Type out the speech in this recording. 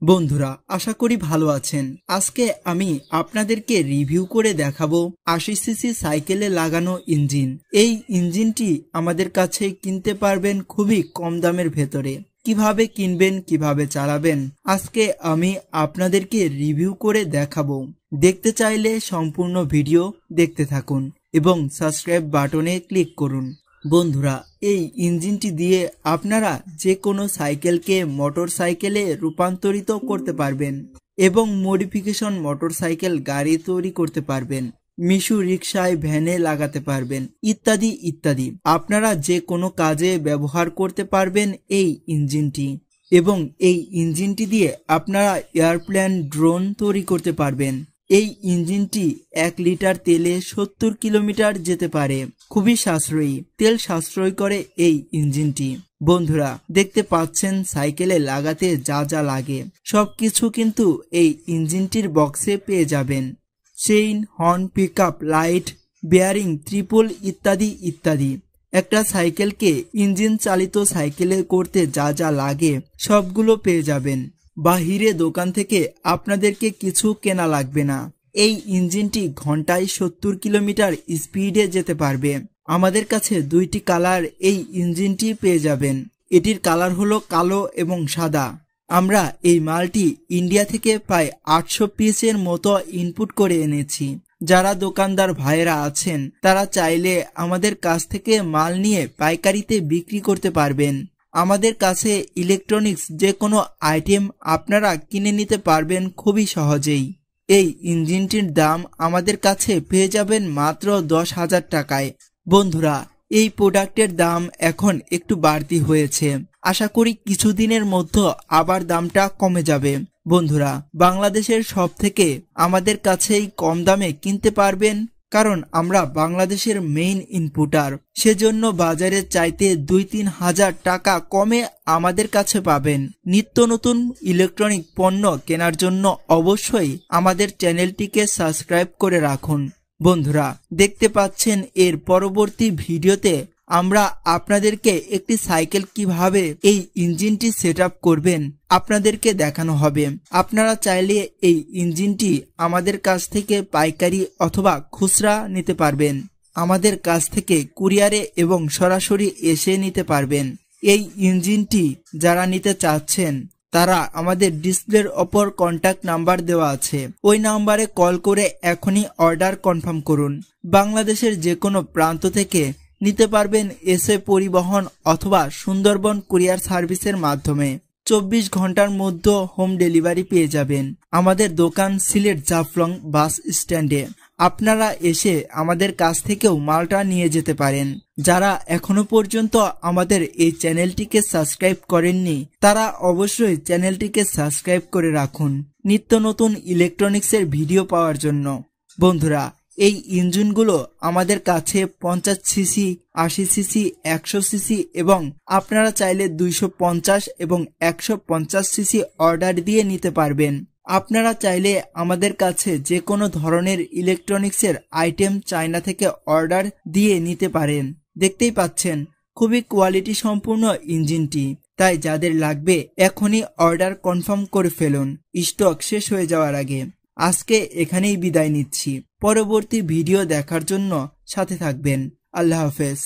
বন্ধুরা, আশা করি ভালো আছেন। আজকে আমি আপনাদেরকে রিভিউ করে দেখাবো ৮০ সিসি সাইকেলে লাগানো ইঞ্জিন। এই ইঞ্জিনটি আমাদের কাছে কিনতে পারবেন খুবই কম দামের ভেতরে। কিভাবে কিনবেন, কিভাবে চালাবেন, আজকে আমি আপনাদেরকে রিভিউ করে দেখাবো। দেখতে চাইলে সম্পূর্ণ ভিডিও দেখতে থাকুন এবং সাবস্ক্রাইব বাটনে ক্লিক করুন। বন্ধুরা, এই ইঞ্জিনটি দিয়ে আপনারা যে কোনো সাইকেলকে মোটর সাইকেলে রূপান্তরিত করতে পারবেন এবং মডিফিকেশন মোটরসাইকেল গাড়ি তৈরি করতে পারবেন, মিশু রিকশায়, ভ্যানে লাগাতে পারবেন, ইত্যাদি ইত্যাদি। আপনারা যে কোনো কাজে ব্যবহার করতে পারবেন এই ইঞ্জিনটি এবং এই ইঞ্জিনটি দিয়ে আপনারা এয়ারপ্লেন, ড্রোন তৈরি করতে পারবেন। এই ইঞ্জিনটি ১ লিটার তেলে ৭০ কিলোমিটার যেতে পারে। খুবই সাশ্রয়ী, তেল সাশ্রয় করে এই ইঞ্জিনটি। বন্ধুরা, দেখতে পাচ্ছেন সাইকেলে লাগাতে যা যা লাগে সবকিছু কিন্তু এই ইঞ্জিনটির বক্সে পেয়ে যাবেন। Chain, horn, pickup, light, bearing, ত্রিপল ইত্যাদি ইত্যাদি। একটা সাইকেলকে ইঞ্জিন চালিত সাইকেলে করতে যা যা লাগে সবগুলো পেয়ে যাবেন। বাহিরে দোকান থেকে আপনাদেরকে কিছু কেনা লাগবে না। এই ইঞ্জিনটি ঘন্টায় ৭০ কিলোমিটার স্পিডে যেতে পারবে। আমাদের কাছে ২টি কালার এই ইঞ্জিনটি পেয়ে যাবেন। এটির কালার হলো কালো এবং সাদা। আমরা এই মালটি ইন্ডিয়া থেকে প্রায় ৮০০ পিসের মতো ইনপুট করে এনেছি। যারা দোকানদার ভাইয়েরা আছেন তারা চাইলে আমাদের কাছ থেকে মাল নিয়ে পাইকারিতে বিক্রি করতে পারবেন। আমাদের কাছে ইলেকট্রনিক্স যে কোনো আইটেম আপনারা কিনে নিতে পারবেন খুবই সহজেই। এই ইঞ্জিনটির দাম আমাদের কাছে পেয়ে যাবেন মাত্র ১০,০০০ টাকায়। বন্ধুরা, এই প্রোডাক্টের দাম এখন একটু বাড়তি হয়েছে। আশা করি কিছুদিনের মধ্যে আবার দামটা কমে যাবে। বন্ধুরা, বাংলাদেশের সব থেকে আমাদের কাছেই কম দামে কিনতে পারবেন, কারণ আমরা বাংলাদেশের মেইন ইনপুটার। সেজন্য বাজারের চাইতে ২-৩ হাজার টাকা কমে আমাদের কাছে পাবেন। নিত্য নতুন ইলেকট্রনিক পণ্য কেনার জন্য অবশ্যই আমাদের চ্যানেলটিকে সাবস্ক্রাইব করে রাখুন। বন্ধুরা, দেখতে পাচ্ছেন এর পরবর্তী ভিডিওতে আমরা আপনাদেরকে একটি সাইকেল কিভাবে এই ইঞ্জিনটি সেটআপ করবেন আপনাদেরকে দেখানো হবে। আপনারা চাইলে এই ইঞ্জিনটি আমাদের কাছ থেকে পাইকারি অথবা খুচরা নিতে পারবেন। আমাদের কাছ থেকে কুরিয়ারে এবং সরাসরি এসে নিতে পারবেন। এই ইঞ্জিনটি যারা নিতে চাচ্ছেন তারা আমাদের ডিসপ্লের ওপর কন্ট্যাক্ট নাম্বার দেওয়া আছে, ওই নাম্বারে কল করে এখনই অর্ডার কনফার্ম করুন। বাংলাদেশের যে কোনো প্রান্ত থেকে নিতে পারবেন এসে পরিবহন অথবা সুন্দরবন কুরিয়ার সার্ভিসের মাধ্যমে। ২৪ ঘন্টার মধ্যে হোম ডেলিভারি পেয়ে যাবেন। আমাদের দোকান সিলেট জাফলং বাস স্ট্যান্ডে। আপনারা এসে আমাদের কাছ থেকেও মালটা নিয়ে যেতে পারেন। যারা এখনো পর্যন্ত আমাদের এই চ্যানেলটিকে সাবস্ক্রাইব করেননি তারা অবশ্যই চ্যানেলটিকে সাবস্ক্রাইব করে রাখুন নিত্য নতুন ইলেকট্রনিক্সের ভিডিও পাওয়ার জন্য। বন্ধুরা, এই ইঞ্জিনগুলো আমাদের কাছে ৫০ সিসি, ৮০ সিসি, ১০০ সিসি এবং আপনারা চাইলে ২৫০ এবং ১৫০ সিসি অর্ডার দিয়ে নিতে পারবেন। আপনারা চাইলে আমাদের কাছে যে কোনো ধরনের ইলেকট্রনিক্সের আইটেম চায়না থেকে অর্ডার দিয়ে নিতে পারেন। দেখতেই পাচ্ছেন খুবই কোয়ালিটি সম্পূর্ণ ইঞ্জিনটি, তাই যাদের লাগবে এখনই অর্ডার কনফার্ম করে ফেলুন স্টক শেষ হয়ে যাওয়ার আগে। আজকে এখানেই বিদায় নিচ্ছি। পরবর্তী ভিডিও দেখার জন্য সাথে থাকবেন। আল্লাহ হাফেজ।